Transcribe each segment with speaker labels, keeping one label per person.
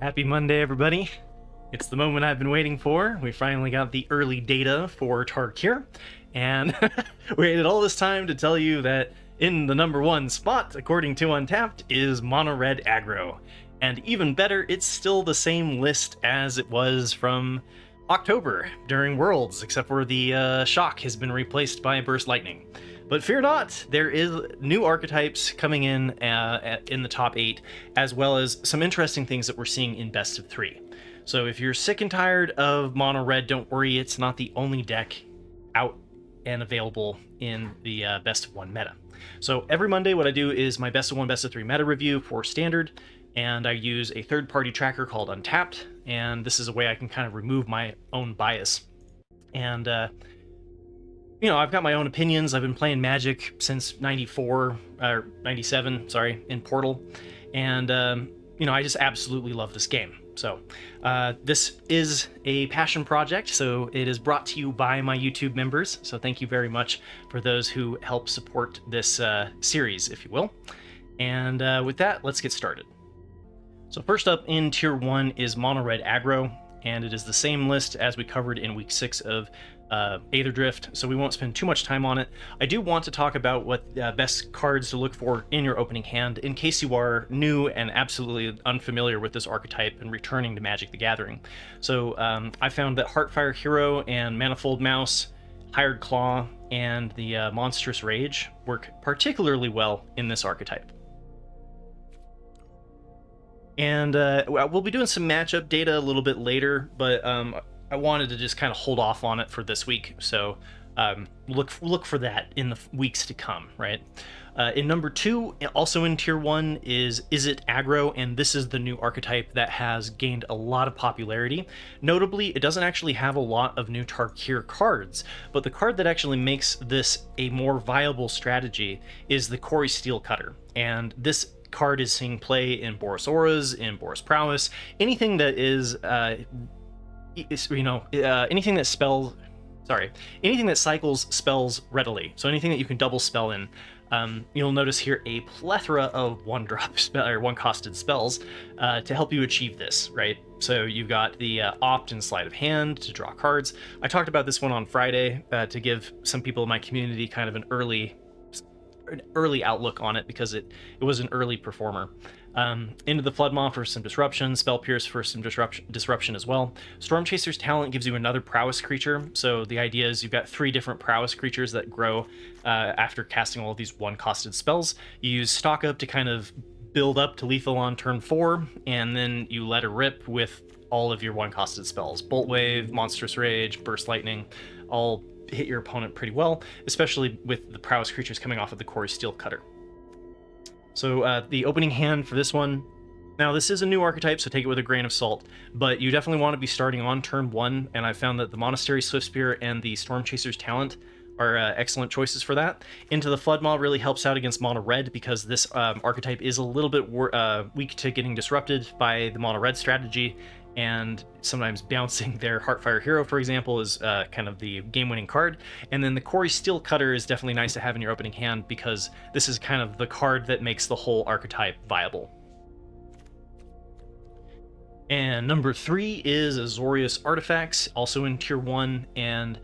Speaker 1: Happy Monday, everybody. It's the moment I've been waiting for. We finally got the early data for Tarkir, and we waited all this time to tell you that in the number one spot, according to Untapped, is Mono Red Aggro. And even better, it's still the same list as it was from October during Worlds, except for the Shock has been replaced by Burst Lightning. But fear not, there is new archetypes coming in the top 8, as well as some interesting things that we're seeing in best of 3. So if you're sick and tired of Mono Red, don't worry, it's not the only deck out and available in the best of 1 meta. So every Monday what I do is my best of 1, best of 3 meta review for Standard, and I use a third-party tracker called Untapped, and this is a way I can kind of remove my own bias. And you know, I've got my own opinions. I've been playing Magic since 94 or 97, sorry, in Portal, and you know, I just absolutely love this game. So this is a passion project, so it is brought to you by my YouTube members, so thank you very much for those who help support this series, if you will. And with that, let's get started. So first up in Tier 1 is Mono Red Aggro, and it is the same list as we covered in Week 6 of Aether Drift, so we won't spend too much time on it. I do want to talk about what best cards to look for in your opening hand in case you are new and absolutely unfamiliar with this archetype and returning to Magic the Gathering. So I found that Heartfire Hero and Manifold Mouse, Hired Claw, and the Monstrous Rage work particularly well in this archetype. And we'll be doing some matchup data a little bit later, but I wanted to just kind of hold off on it for this week, so look for that in the weeks to come, right? In number 2, also in Tier 1, is Izzet Aggro, and this is the new archetype that has gained a lot of popularity. Notably, it doesn't actually have a lot of new Tarkir cards, but the card that actually makes this a more viable strategy is the Quarry Steel Cutter, and this card is seeing play in Boros Auras, in Boros Prowess, anything that is anything that cycles spells readily. So anything that you can double spell in. You'll notice here a plethora of one-drop spell or one-costed spells to help you achieve this, right? So you've got the Opt and Sleight of Hand to draw cards. I talked about this one on Friday to give some people in my community kind of an early outlook on it because it was an early performer. Into the Floodmaw for some disruption, Spell Pierce for some disruption as well. Storm Chaser's Talent gives you another prowess creature, so the idea is you've got 3 different prowess creatures that grow after casting all of these one-costed spells. You use Stock Up to kind of build up to lethal on turn 4, and then you let it rip with all of your one-costed spells. Bolt Wave, Monstrous Rage, Burst Lightning, all hit your opponent pretty well, especially with the prowess creatures coming off of the Quarry Steel Cutter. So the opening hand for this one, now this is a new archetype, so take it with a grain of salt, but you definitely want to be starting on turn 1, and I found that the Monastery Swiftspear and the Storm Chaser's Talent are excellent choices for that. Into the Floodmaw really helps out against Mono Red because this archetype is a little bit weak to getting disrupted by the Mono Red strategy, and sometimes bouncing their Heartfire Hero, for example, is kind of the game-winning card. And then the Quarry Steel Cutter is definitely nice to have in your opening hand because this is kind of the card that makes the whole archetype viable. And number 3 is Azorius Artifacts, also in Tier 1, and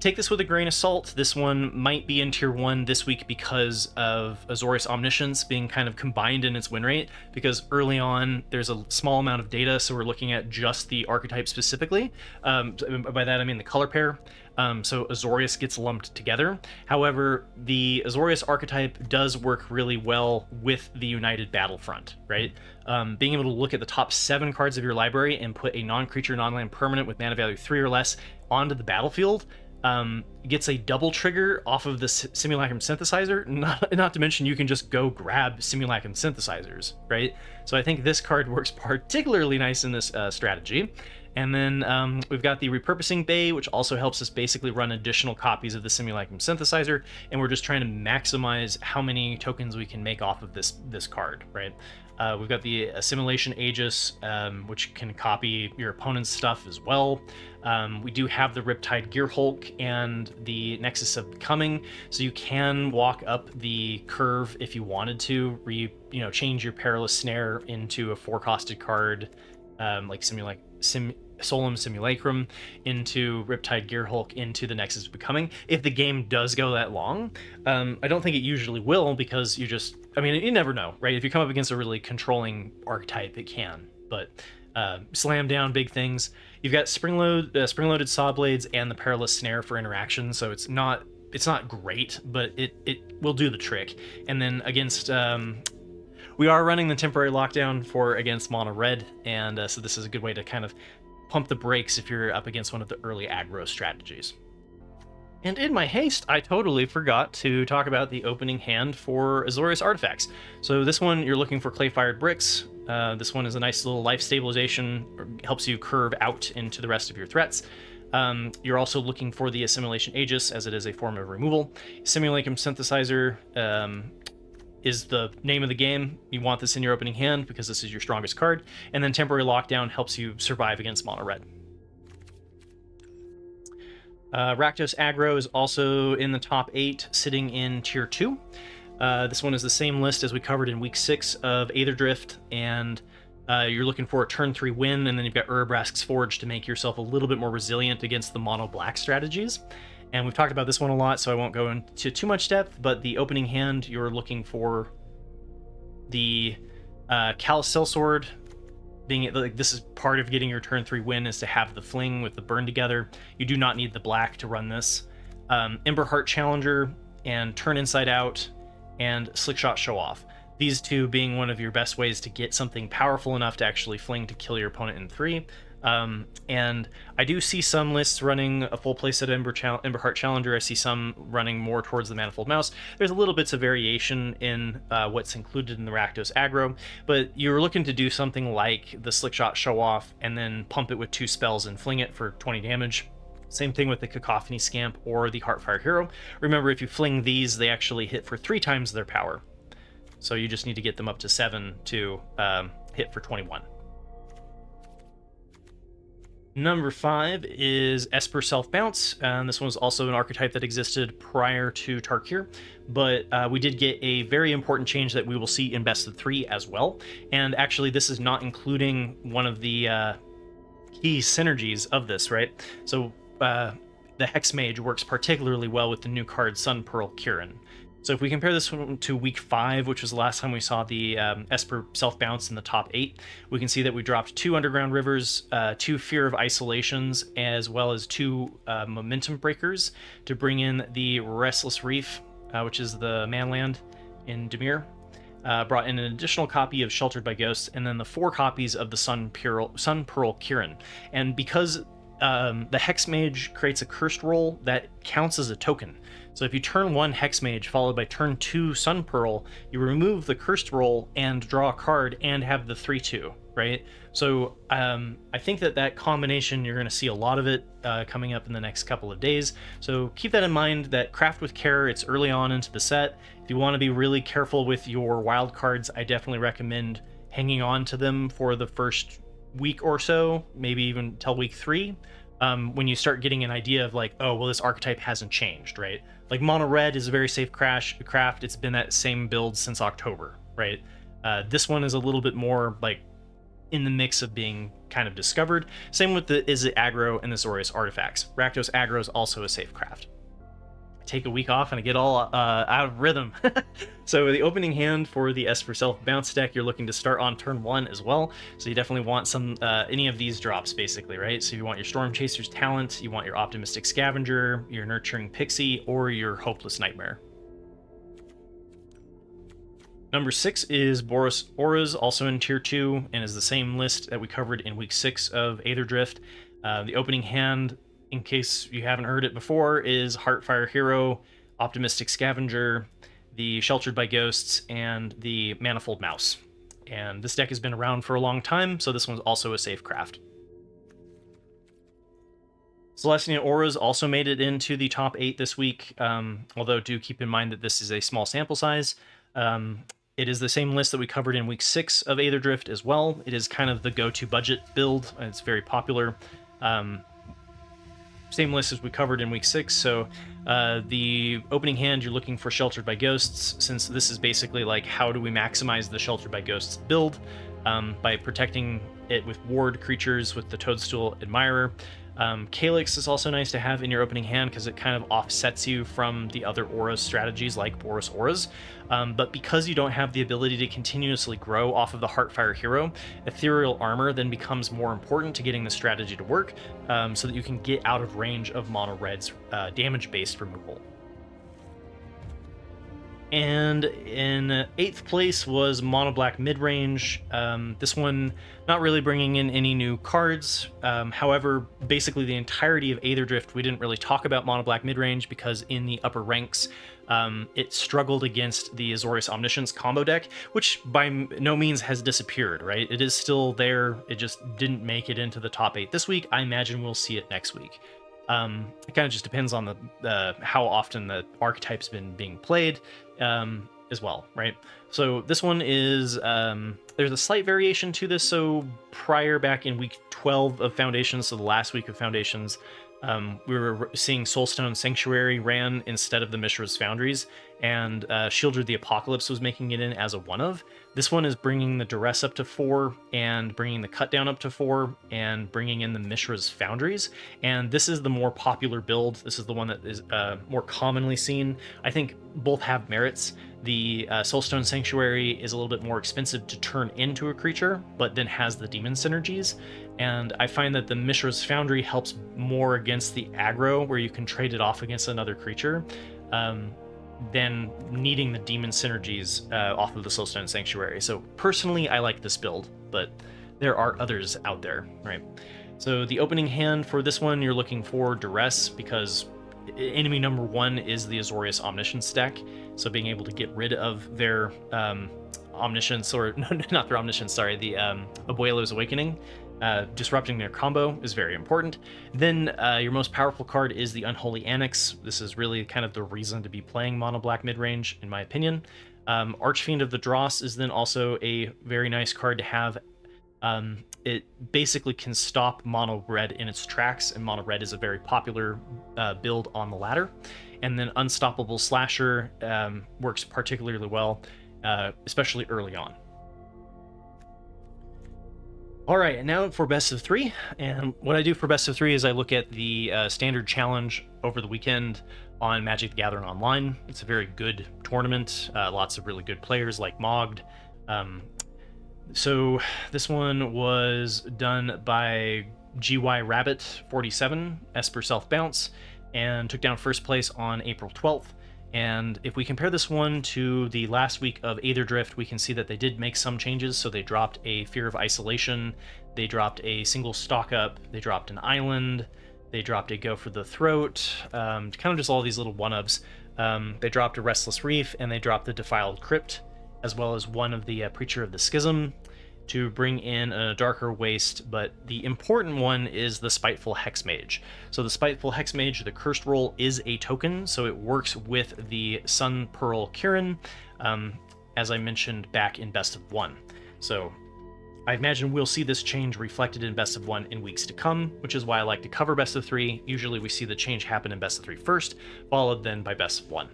Speaker 1: take this with a grain of salt. This one might be in Tier 1 this week because of Azorius Omniscience being kind of combined in its win rate, because early on there's a small amount of data, so we're looking at just the archetype specifically. By that I mean the color pair. So Azorius gets lumped together. However, the Azorius archetype does work really well with the United Battlefront, right? Being able to look at the top 7 cards of your library and put a non-creature, non-land permanent with mana value 3 or less onto the battlefield gets a double trigger off of the Simulacrum Synthesizer, not to mention you can just go grab Simulacrum Synthesizers, right? So I think this card works particularly nice in this strategy. And then we've got the Repurposing Bay, which also helps us basically run additional copies of the Simulacrum Synthesizer, and we're just trying to maximize how many tokens we can make off of this card, right? We've got the Assimilation Aegis, which can copy your opponent's stuff as well. We do have the Riptide Gearhulk and the Nexus of Becoming, so you can walk up the curve if you wanted to, change your Perilous Snare into a 4-costed card like Solemn Simulacrum into Riptide Gearhulk into the Nexus of Becoming. If the game does go that long, I don't think it usually will, because you never know, right? If you come up against a really controlling archetype, it can, but slam down big things. You've got spring-loaded Saw Blades and the Perilous Snare for interaction, so it's not great, but it will do the trick. And then against we are running the temporary lockdown against mono red, and so this is a good way to kind of pump the brakes if you're up against one of the early aggro strategies. And in my haste, I totally forgot to talk about the opening hand for Azorius Artifacts. So this one, you're looking for clay-fired bricks. This one is a nice little life stabilization, helps you curve out into the rest of your threats. You're also looking for the Assimilation Aegis, as it is a form of removal. Simulacrum Synthesizer is the name of the game. You want this in your opening hand because this is your strongest card. And then Temporary Lockdown helps you survive against mono red. Rakdos Aggro is also in the top 8, sitting in tier 2. This one is the same list as we covered in week 6 of Aether Drift, and you're looking for a turn 3 win, and then you've got Urabrask's Forge to make yourself a little bit more resilient against the mono black strategies. And we've talked about this one a lot, so I won't go into too much depth, but the opening hand, you're looking for the Callous Sellsword. This is part of getting your turn 3 win, is to have the Fling with the Burn together. You do not need the black to run this. Emberheart Challenger and Turn Inside Out and Slickshot Show Off. These two being one of your best ways to get something powerful enough to actually fling to kill your opponent in 3. And I do see some lists running a full playset Emberheart Challenger. I see some running more towards the Manifold Mouse. There's a little bits of variation in what's included in the Rakdos Aggro, but you're looking to do something like the Slickshot Show Off and then pump it with 2 spells and fling it for 20 damage. Same thing with the Cacophony Scamp or the Heartfire Hero. Remember, if you fling these, they actually hit for 3 times their power. So you just need to get them up to 7 to hit for 21. Number 5 is Esper Self-Bounce, and this one was also an archetype that existed prior to Tarkir, but we did get a very important change that we will see in Best of 3 as well. And actually, this is not including one of the key synergies of this, right? So the Hex Mage works particularly well with the new card Sun Pearl Kirin. So if we compare this one to week 5, which was the last time we saw the Esper Self-Bounce in the top 8, we can see that we dropped 2 Underground Rivers, 2 Fear of Isolations, as well as 2 Momentum Breakers to bring in the Restless Reef, which is the Manland in Dimir. Brought in an additional copy of Sheltered by Ghosts, and then the 4 copies of the Sun Pearl Kirin. And because the Hex Mage creates a cursed roll, that counts as a token. So if you turn 1 Hex Mage followed by turn 2 Sun Pearl, you remove the cursed roll and draw a card and have the 3/2, right? So I think that combination, you're going to see a lot of it coming up in the next couple of days. So keep that in mind, that craft with care. It's early on into the set. If you want to be really careful with your wild cards, I definitely recommend hanging on to them for the first week or so, maybe even till week 3. When you start getting an idea of like, oh, well, this archetype hasn't changed, right? Like mono red is a very safe craft. It's been that same build since October, right? This one is a little bit more like in the mix of being kind of discovered. Same with the Izzet Aggro and the Azorius Artifacts. Rakdos Aggro is also a safe craft. Take a week off and I get all out of rhythm. So the opening hand for the Esper Self-Bounce deck, you're looking to start on turn 1 as well. So you definitely want some any of these drops, basically, right? So you want your Storm Chaser's Talent, you want your Optimistic Scavenger, your Nurturing Pixie, or your Hopeless Nightmare. Number 6 is Boros Auras, also in tier 2, and is the same list that we covered in week 6 of Aether Drift. The opening hand, in case you haven't heard it before, is Heartfire Hero, Optimistic Scavenger, the Sheltered by Ghosts, and the Manifold Mouse. And this deck has been around for a long time, so this one's also a safe craft. Selesnya Auras also made it into the top 8 this week, although do keep in mind that this is a small sample size. It is the same list that we covered in week 6 of Aether Drift as well. It is kind of the go-to budget build, and it's very popular. Same list as we covered in week 6, so the opening hand, you're looking for Sheltered by Ghosts, since this is basically like, how do we maximize the Sheltered by Ghosts build? by protecting it with ward creatures with the Toadstool Admirer. Calyx is also nice to have in your opening hand because it kind of offsets you from the other Auras strategies like Boros Auras. But because you don't have the ability to continuously grow off of the Heartfire hero, Ethereal Armor then becomes more important to getting the strategy to work, so that you can get out of range of Mono Red's damage-based removal. And in 8th place was Mono Black Midrange. This one not really bringing in any new cards. However, basically the entirety of Aether Drift, we didn't really talk about Mono Black Midrange because in the upper ranks, it struggled against the Azorius Omniscience combo deck, which by no means has disappeared, right? It is still there. It just didn't make it into the top 8 this week. I imagine we'll see it next week. It kind of just depends on the how often the archetype's been being played as well, right? So this one is, there's a slight variation to this. So prior, back in week 12 of Foundations, so the last week of Foundations, we were seeing Soulstone Sanctuary ran instead of the Mishra's Foundries, and Shieldred the Apocalypse was making it in as a one-of. This one is bringing the Duress up to 4, and bringing the Cut Down up to 4, and bringing in the Mishra's Foundries. And this is the more popular build. This is the one that is more commonly seen. I think both have merits. The Soulstone Sanctuary is a little bit more expensive to turn into a creature, but then has the demon synergies. And I find that the Mishra's Foundry helps more against the aggro, where you can trade it off against another creature, than needing the demon synergies off of the Soulstone Sanctuary. So personally, I like this build, but there are others out there, right? So the opening hand for this one, you're looking for Duress, because enemy number 1 is the Azorius Omniscience deck. So being able to get rid of their Omniscience, or no, not their Omniscience, sorry, the Abuelo's Awakening, disrupting their combo is very important. Then your most powerful card is the Unholy Annex. This is really kind of the reason to be playing Mono Black Midrange, in my opinion. Archfiend of the Dross is then also a very nice card to have. It basically can stop Mono Red in its tracks, and Mono Red is a very popular build on the ladder. And then Unstoppable Slasher works particularly well, especially early on. All right, and now for best of 3. And what I do for best of 3 is I look at the standard challenge over the weekend on Magic the Gathering Online. It's a very good tournament, lots of really good players like Mogged. So this one was done by GY Rabbit 47, Esper Self-Bounce, and took down first place on April 12th. And if we compare this one to the last week of Aether Drift, we can see that they did make some changes. So they dropped a Fear of Isolation, they dropped a single stock up, they dropped an island, they dropped a Go for the Throat, kind of just all these little one-ups. They dropped a Restless Reef, and they dropped the Defiled Crypt, as well as one of the Preacher of the Schism, to bring in a Darker Waste, but the important one is the Spiteful Hexmage. So the Spiteful Hexmage, the Cursed Roll, is a token, so it works with the Sun Pearl Kirin, as I mentioned back in Best of 1. So I imagine we'll see this change reflected in Best of 1 in weeks to come, which is why I like to cover Best of 3. Usually we see the change happen in Best of 3 first, followed then by Best of 1.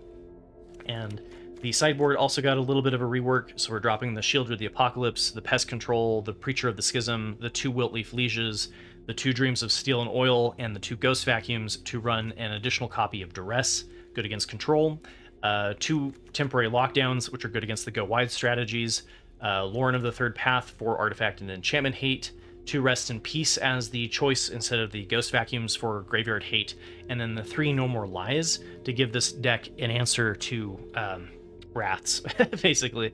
Speaker 1: And the sideboard also got a little bit of a rework, so we're dropping the Shieldred the Apocalypse, the Pest Control, the Preacher of the Schism, the 2 Wiltleaf Lieges, the 2 Dreams of Steel and Oil, and the 2 Ghost Vacuums to run an additional copy of Duress, good against Control, 2 Temporary Lockdowns, which are good against the Go Wide strategies, Lauren of the Third Path for Artifact and Enchantment Hate, 2 Rest in Peace as the choice instead of the Ghost Vacuums for Graveyard Hate, and then the 3 No More Lies to give this deck an answer to wraths, basically,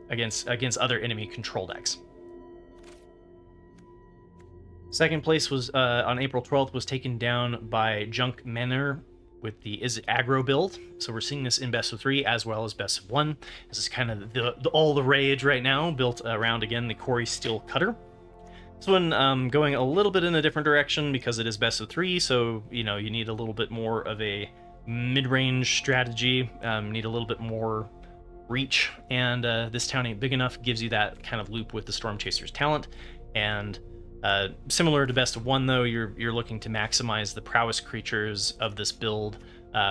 Speaker 1: against other enemy control decks. Second place was on April 12th was taken down by Junk Manor with the Izzet Aggro build. So we're seeing this in Best of 3 as well as Best of 1. This is kind of all the rage right now, built around, again, the Quarry Steel Cutter. This one going a little bit in a different direction because it is Best of 3, so you need a little bit more of a mid-range strategy, need a little bit more reach, and this town ain't big enough gives you that kind of loop with the Storm Chaser's talent. And similar to Best of 1, though, you're looking to maximize the prowess creatures of this build,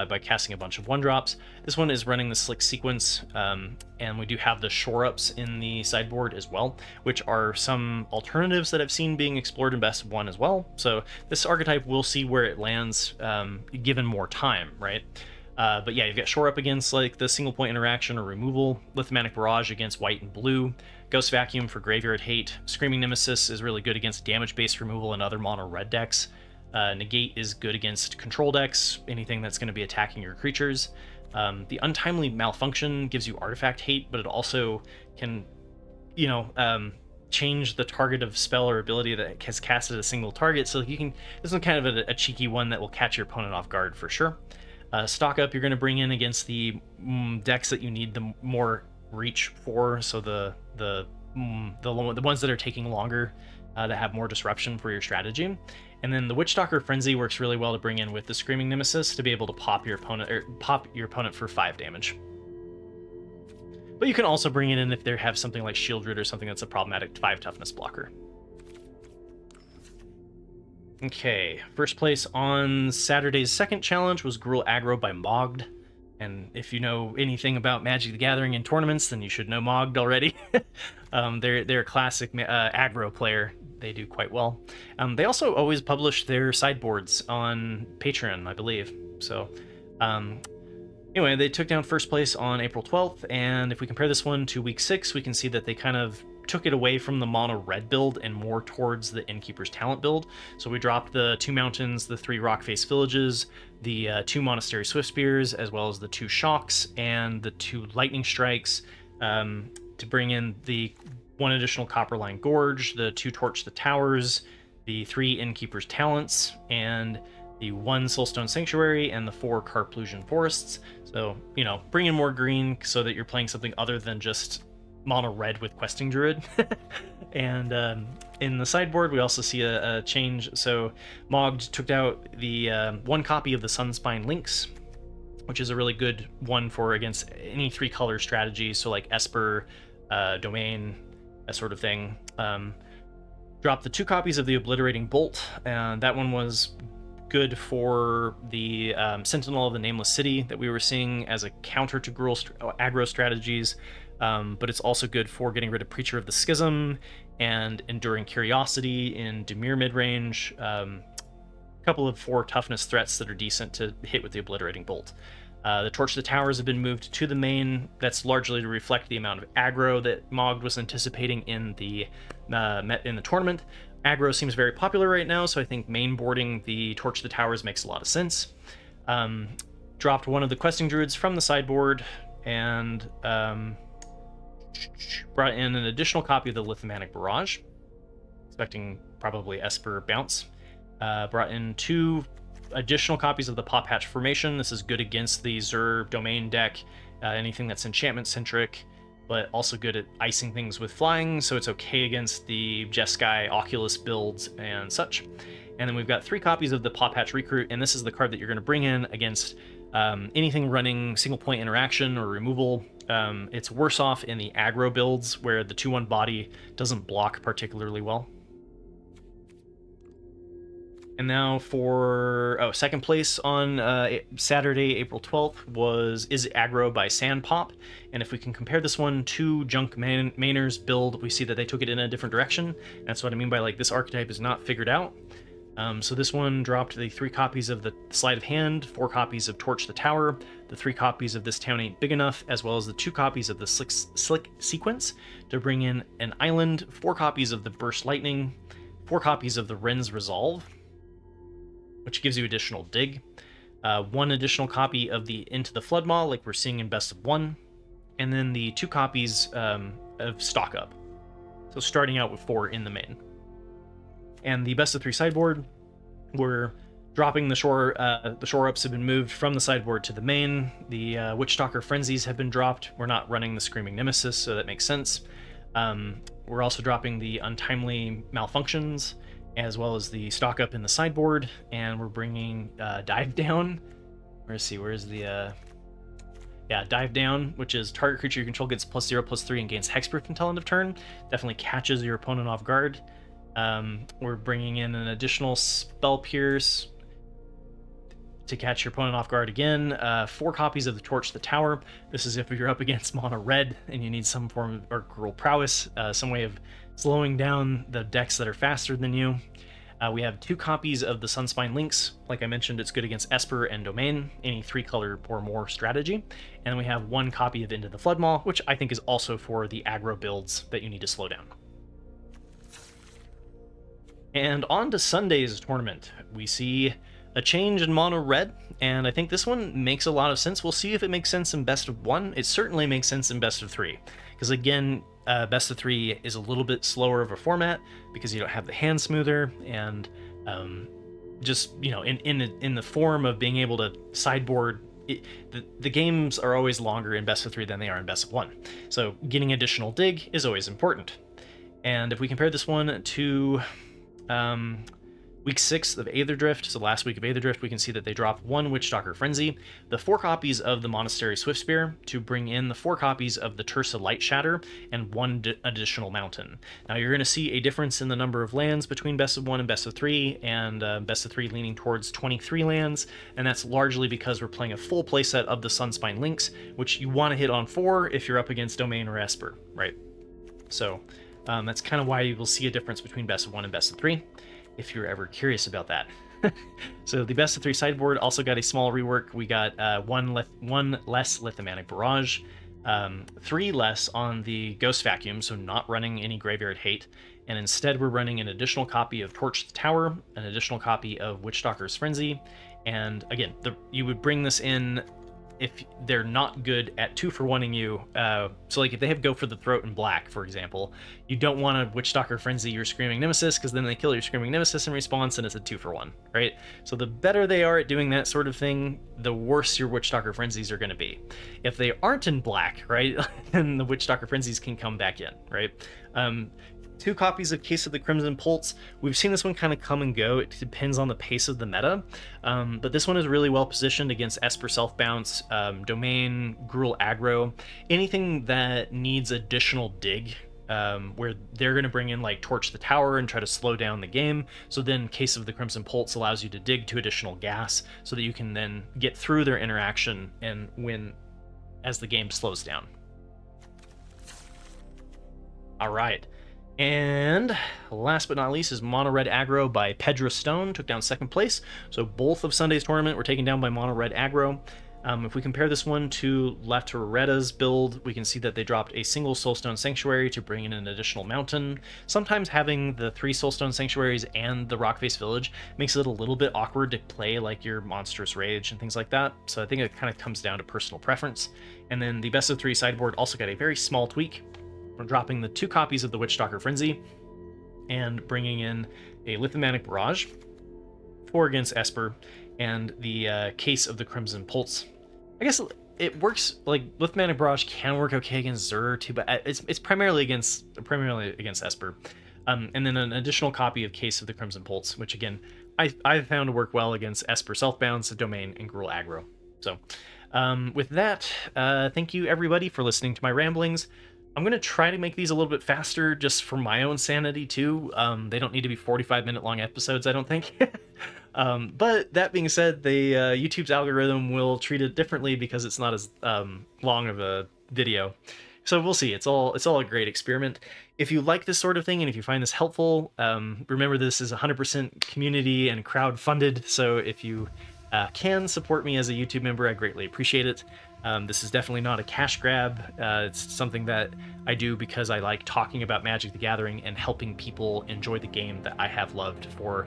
Speaker 1: by casting a bunch of 1-drops. This one is running the Slick sequence, and we do have the Shore Ups in the sideboard as well, which are some alternatives that I've seen being explored in Best of 1 as well. So this archetype, we'll see where it lands given more time, right? But yeah, you've got Shore Up against like the single point interaction or removal, Lithomatic Barrage against white and blue, Ghost Vacuum for Graveyard Hate, Screaming Nemesis is really good against damage-based removal and other mono red decks. Negate is good against control decks, anything that's going to be attacking your creatures. The Untimely Malfunction gives you artifact hate, but it also can, change the target of spell or ability that has casted a single target. So you can, this is kind of a cheeky one that will catch your opponent off guard for sure. Stock Up, you're going to bring in against the decks that you need the more reach for. So the ones that are taking longer, that have more disruption for your strategy. And then the Witchstalker Frenzy works really well to bring in with the Screaming Nemesis to be able to pop your opponent for 5 damage. But you can also bring it in if they have something like Shieldred or something that's a problematic 5 toughness blocker. Okay, first place on Saturday's second challenge was Gruul Aggro by Mogged. And if you know anything about Magic the Gathering in tournaments, then you should know Mogged already. They're a classic aggro player. They do quite well. They also always publish their sideboards on Patreon, I believe. So anyway, they took down first place on April 12th, and if we compare this one to week 6, we can see that they kind of took it away from the mono red build and more towards the Innkeeper's Talent build. So we dropped the 2 mountains, the 3 rock-face villages, the 2 monastery swift spears, as well as the 2 shocks and the 2 lightning strikes, to bring in the 1 additional Copperline Gorge, the 2 Torch the Towers, the 3 Innkeeper's Talents, and the 1 Soulstone Sanctuary, and the 4 Carplusion Forests. So, bring in more green so that you're playing something other than just mono red with Questing Druid. And in the sideboard, we also see a change. So Mogged took out the 1 copy of the Sunspine Lynx, which is a really good one for against any 3-color strategy. So like Esper, Domain, that sort of thing. Dropped the 2 copies of the Obliterating Bolt, and that one was good for the Sentinel of the Nameless City that we were seeing as a counter to Gruul aggro strategies. But it's also good for getting rid of Preacher of the Schism and Enduring Curiosity in Dimir midrange. A couple of 4 toughness threats that are decent to hit with the Obliterating Bolt. The Torch the Towers have been moved to the main. That's largely to reflect the amount of aggro that Mogged was anticipating in the tournament. Aggro seems very popular right now, so I think main boarding the Torch the Towers makes a lot of sense. Dropped 1 of the Questing Druids from the sideboard, and brought in an additional copy of the Lithomatic Barrage, expecting probably Esper Bounce. Brought in 2 additional copies of the Pop Hatch Formation. This is good against the Zur Domain deck, anything that's enchantment centric, but also good at icing things with flying, so it's okay against the Jeskai Oculus builds and such. And then we've got 3 copies of the Pop Hatch Recruit, and this is the card that you're going to bring in against anything running single point interaction or removal. It's worse off in the aggro builds where the 2/1 body doesn't block particularly well. And now for second place on Saturday, April 12th was Izzet Aggro by Sandpop. And if we can compare this one to Junk Mainer's build, we see that they took it in a different direction. That's what I mean by like this archetype is not figured out. So this one dropped the 3 copies of the Sleight of Hand, 4 copies of Torch the Tower, the 3 copies of This Town Ain't Big Enough, as well as the 2 copies of the Slick Sequence to bring in an island, 4 copies of the Burst Lightning, 4 copies of the Wren's Resolve, which gives you additional dig, 1 additional copy of the Into the Flood Maw, like we're seeing in Best of 1, and then the 2 copies of Stock Up. So starting out with 4 in the main. And the Best of 3 sideboard, we're dropping the shore ups have been moved from the sideboard to the main. The Witchstalker Frenzies have been dropped. We're not running the Screaming Nemesis, so that makes sense. We're also dropping the Untimely Malfunctions, as well as the Stock Up in the sideboard, and we're bringing Dive Down. Where's the Dive Down, which is target creature you control gets +0/+3 and gains hexproof until end of turn. Definitely catches your opponent off guard. We're bringing in an additional Spell Pierce. to catch your opponent off guard again. 4 copies of the Torch the Tower. This is if you're up against mono red and you need some form of or Gruul prowess, some way of slowing down the decks that are faster than you. We have 2 copies of the Sunspine Links. Like I mentioned, it's good against Esper and Domain, any 3-color or more strategy. And we have 1 copy of Into the Floodmaw, which I think is also for the aggro builds that you need to slow down. And on to Sunday's tournament. We see a change in mono red, and I think this one makes a lot of sense. We'll see if it makes sense in best of 1. It certainly makes sense in best of 3, because again, best of 3 is a little bit slower of a format because you don't have the hand smoother, and just, you know, in the form of being able to sideboard, the games are always longer in best of 3 than they are in best of 1. So getting additional dig is always important. And if we compare this one to week 6 of Aetherdrift, so last week of Aetherdrift, we can see that they dropped 1 Witchstalker Frenzy, the 4 copies of the Monastery Swiftspear to bring in the 4 copies of the Tursa Light Shatter and 1 additional mountain. Now you're going to see a difference in the number of lands between best of 1 and best of 3, and best of 3 leaning towards 23 lands, and that's largely because we're playing a full playset of the Sunspine Links, which you want to hit on 4 if you're up against Domain or Esper, right? So that's kind of why you will see a difference between best of 1 and best of 3. If you're ever curious about that. So the best of 3 sideboard also got a small rework. We got one less Lithomantic Barrage, 3 less on the Ghost Vacuum, so not running any Graveyard Hate, and instead we're running an additional copy of Torch the Tower, an additional copy of Witchstalker's Frenzy, and again, you would bring this in if they're not good at 2-for-1ing you. So like if they have Go for the Throat in black, for example, you don't want to Witchstalker Frenzy your Screaming Nemesis, because then they kill your Screaming Nemesis in response and it's a 2-for-1, right? So the better they are at doing that sort of thing, the worse your Witchstalker Frenzies are going to be. If they aren't in black, right, then the Witchstalker Frenzies can come back in, right? 2 copies of Case of the Crimson Pulse. We've seen this one kind of come and go. It depends on the pace of the meta. But this one is really well positioned against Esper Self-Bounce, Domain, Gruul Aggro, anything that needs additional dig, where they're going to bring in like Torch the Tower and try to slow down the game. So then Case of the Crimson Pulse allows you to dig to additional gas so that you can then get through their interaction and win as the game slows down. All right. And last but not least is Mono Red Aggro by Pedro Stone, took down 2nd place. So both of Sunday's tournament were taken down by Mono Red Aggro. If we compare this one to Latoretta's build, we can see that they dropped a single Soulstone Sanctuary to bring in an additional mountain. Sometimes having the 3 Soulstone Sanctuaries and the Rockface Village makes it a little bit awkward to play like your Monstrous Rage and things like that. So I think it kind of comes down to personal preference. And then the best of 3 sideboard also got a very small tweak. We're dropping the 2 copies of the Witchstalker Frenzy and bringing in a Lithomantic Barrage, 4 against Esper, and the Case of the Crimson Pulse. I guess it works, like, Lithomantic Barrage can work okay against Zur too, but it's primarily against Esper. And then an additional copy of Case of the Crimson Pulse, which again, I found to work well against Esper Self-Bounce, Domain, and Gruul Aggro. So with that, thank you everybody for listening to my ramblings. I'm going to try to make these a little bit faster just for my own sanity too. They don't need to be 45-minute long episodes, I don't think. But that being said, the YouTube's algorithm will treat it differently because it's not as long of a video. So we'll see. It's all a great experiment. If you like this sort of thing and if you find this helpful, remember this is 100% community and crowd funded. So if you can support me as a YouTube member, I greatly appreciate it. This is definitely not a cash grab. It's something that I do because I like talking about Magic the Gathering and helping people enjoy the game that I have loved for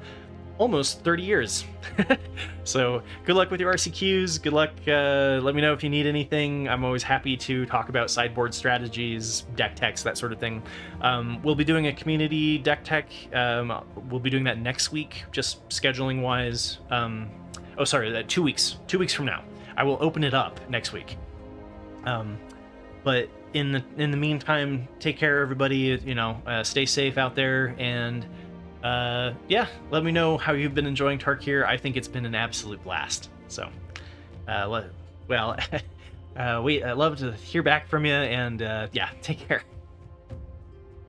Speaker 1: almost 30 years. So good luck with your RCQs. Good luck. Let me know if you need anything. I'm always happy to talk about sideboard strategies, deck techs, that sort of thing. We'll be doing a community deck tech. We'll be doing that next week, just scheduling wise. 2 weeks. 2 weeks from now. I will open it up next week. But in the meantime, take care, everybody. Stay safe out there, and yeah, let me know how you've been enjoying Tarkir. I think it's been an absolute blast. So, I'd love to hear back from you, and yeah, take care.